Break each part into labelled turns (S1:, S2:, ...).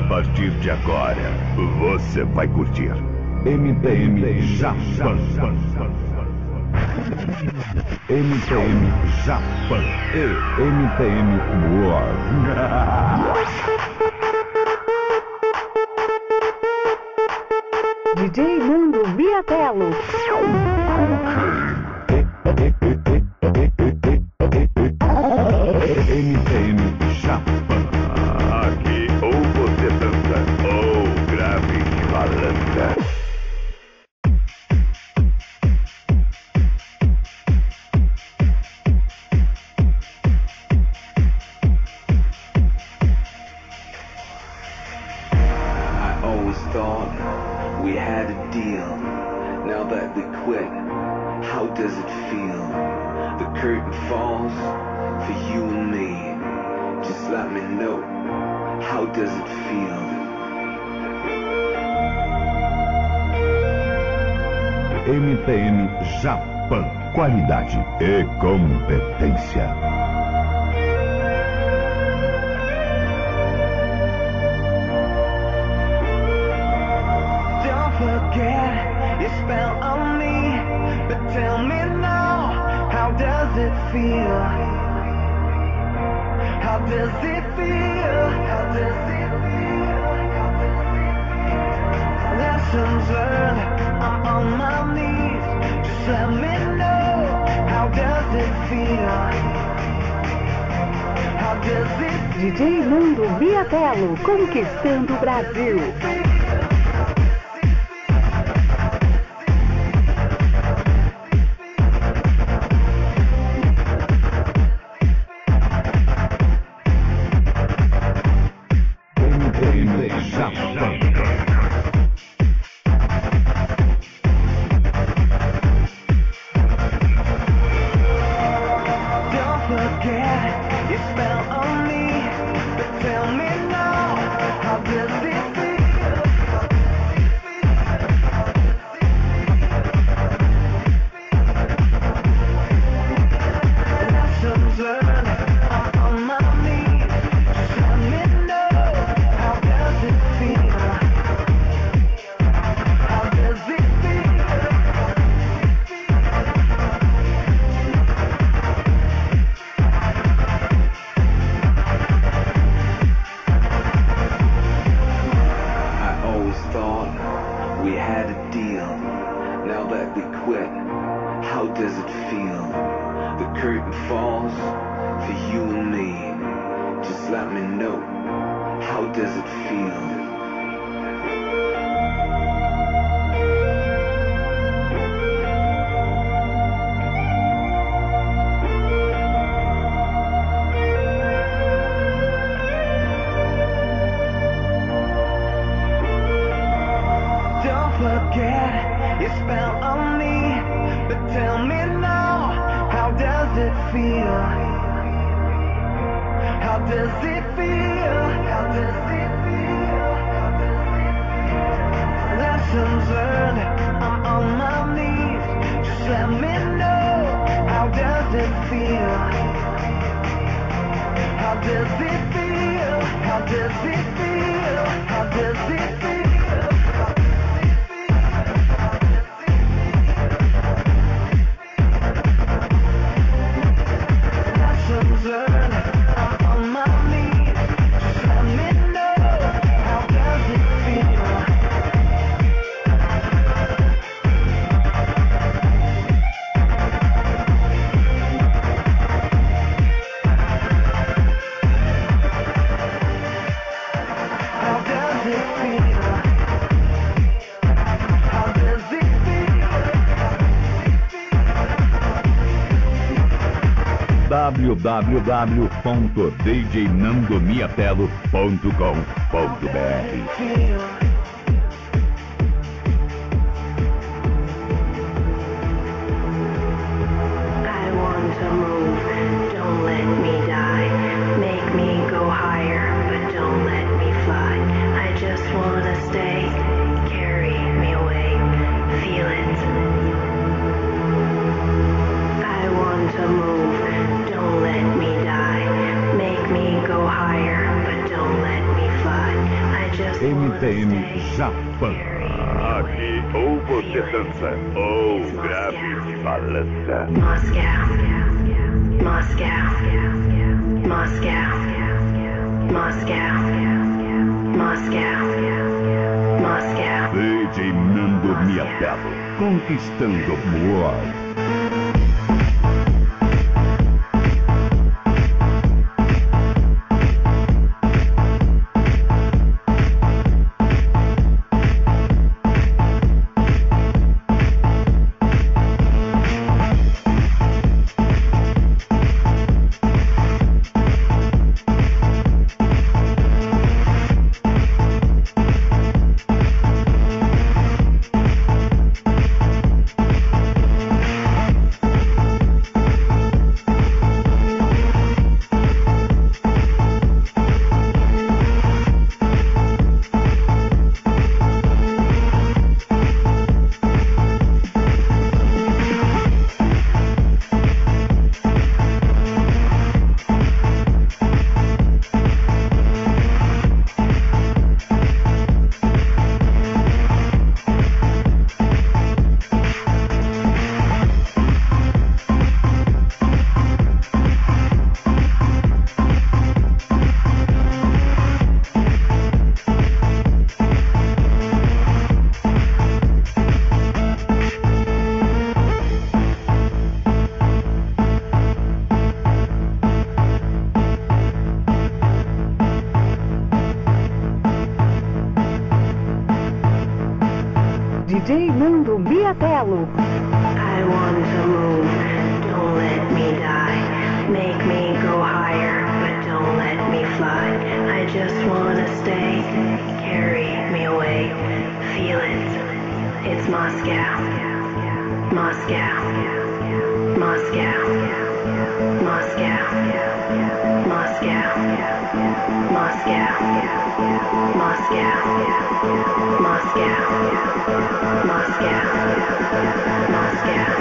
S1: partir de agora, você vai curtir MTM Japão. MTM Japão e MTM World.
S2: DJ Nando Miatello.
S1: MTM Japão. Aqui ou você dança ou grave de balança.
S3: We had a deal, now that we quit, how does it feel? The curtain falls for you and me, just let me know, how does it feel?
S1: MTM Japão, qualidade e competência.
S3: Forget your spell on me, but tell me now, how does it feel? How does it feel? How does it feel? Lessons learned, I'm on my knees, just let me know, how does it feel? How does it feel?
S2: DJ Nando Miatello, conquistando o Brasil.
S3: Forget your spell on me, but tell me now, how does it feel? How does it feel? How does it feel? Lessons learned, I'm on my knees, just let me know, how does it feel? How does it feel? How does it feel? How does it feel?
S1: www.djnandomiatello.com.br. MTM Japão. Aqui ou você dança ou grave balança.
S4: Moscow, Moscow, Moscow, Moscow, Moscow, Moscow.
S1: DJ Nando Miatello, conquistando o world.
S2: DJ Nando Miatello.
S4: I want to move, don't let me die. Make me go higher, but don't let me fly. I just wanna stay, carry me away. Feel it, it's Moscow, Moscow, Moscow, Moscow, Moscow, Moscow, Moscow, Moscow, Moscow,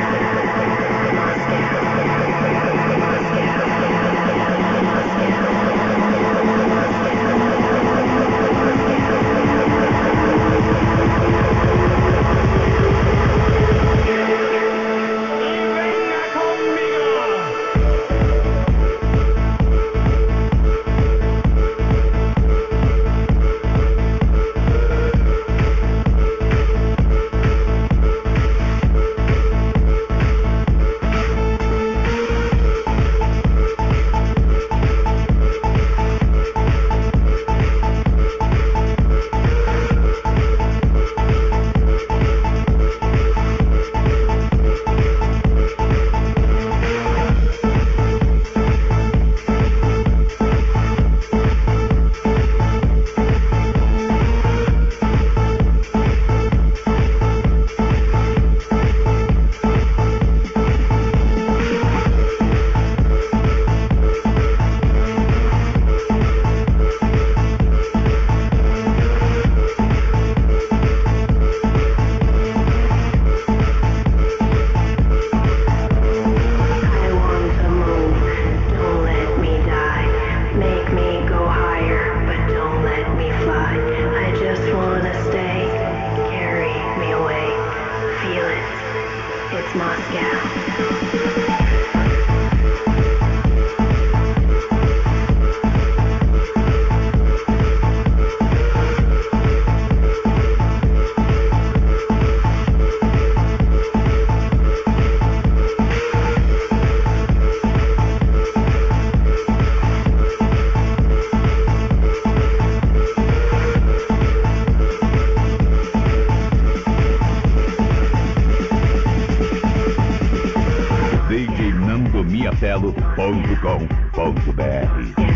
S1: DJNandoMiatello.com.br